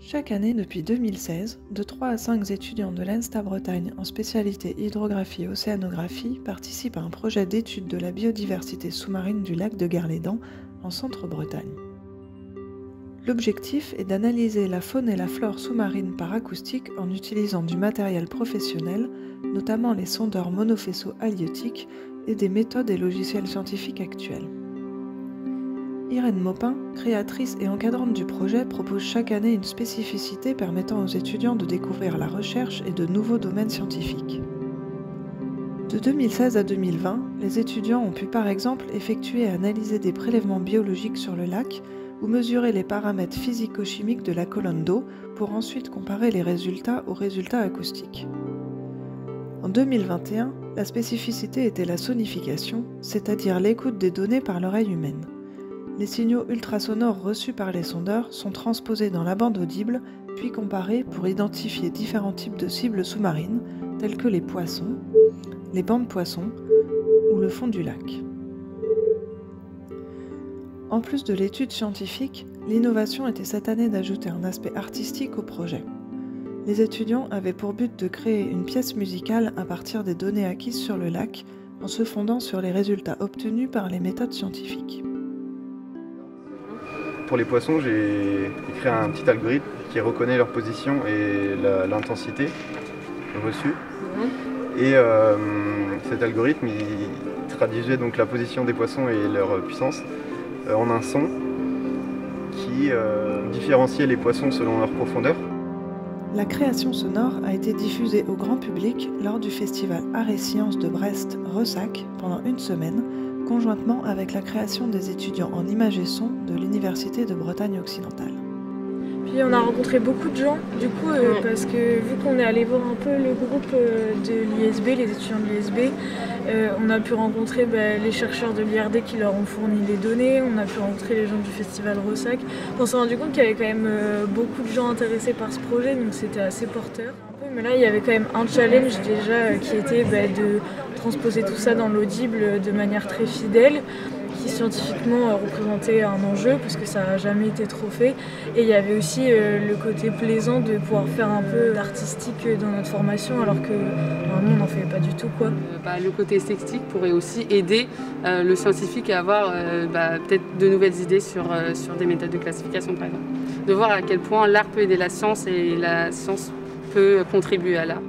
Chaque année depuis 2016, de 3 à 5 étudiants de l'ENSTA Bretagne en spécialité hydrographie et océanographie participent à un projet d'étude de la biodiversité sous-marine du lac de Garlédan en Centre-Bretagne. L'objectif est d'analyser la faune et la flore sous-marine par acoustique en utilisant du matériel professionnel, notamment les sondeurs monofaisceaux halieutiques et des méthodes et logiciels scientifiques actuels. Irène Maupin, créatrice et encadrante du projet, propose chaque année une spécificité permettant aux étudiants de découvrir la recherche et de nouveaux domaines scientifiques. De 2016 à 2020, les étudiants ont pu par exemple effectuer et analyser des prélèvements biologiques sur le lac ou mesurer les paramètres physico-chimiques de la colonne d'eau pour ensuite comparer les résultats aux résultats acoustiques. En 2021, la spécificité était la sonification, c'est-à-dire l'écoute des données par l'oreille humaine. Les signaux ultrasonores reçus par les sondeurs sont transposés dans la bande audible, puis comparés pour identifier différents types de cibles sous-marines, tels que les poissons, les bancs de poissons ou le fond du lac. En plus de l'étude scientifique, l'innovation était cette année d'ajouter un aspect artistique au projet. Les étudiants avaient pour but de créer une pièce musicale à partir des données acquises sur le lac, en se fondant sur les résultats obtenus par les méthodes scientifiques. Pour les poissons, j'ai créé un petit algorithme qui reconnaît leur position et l'intensité reçue. Et cet algorithme, il traduisait donc la position des poissons et leur puissance en un son qui différenciait les poissons selon leur profondeur. La création sonore a été diffusée au grand public lors du festival Arts et Sciences de Brest-Ressac pendant une semaine, conjointement avec la création des étudiants en images et son de l'Université de Bretagne occidentale. Puis on a rencontré beaucoup de gens, du coup, parce que vu qu'on est allé voir un peu le groupe de l'ISB, les étudiants de l'ISB, on a pu rencontrer les chercheurs de l'IRD qui leur ont fourni des données, on a pu rencontrer les gens du festival Ressac. On s'est rendu compte qu'il y avait quand même beaucoup de gens intéressés par ce projet, donc c'était assez porteur. Mais là, il y avait quand même un challenge déjà qui était de transposer tout ça dans l'audible de manière très fidèle, qui scientifiquement représentait un enjeu parce que ça n'a jamais été trop fait. Et il y avait aussi le côté plaisant de pouvoir faire un peu d'artistique dans notre formation alors que normalement on n'en fait pas du tout, quoi. Le côté esthétique pourrait aussi aider le scientifique à avoir peut-être de nouvelles idées sur des méthodes de classification par exemple. De voir à quel point l'art peut aider la science et la science peut contribuer à l'art.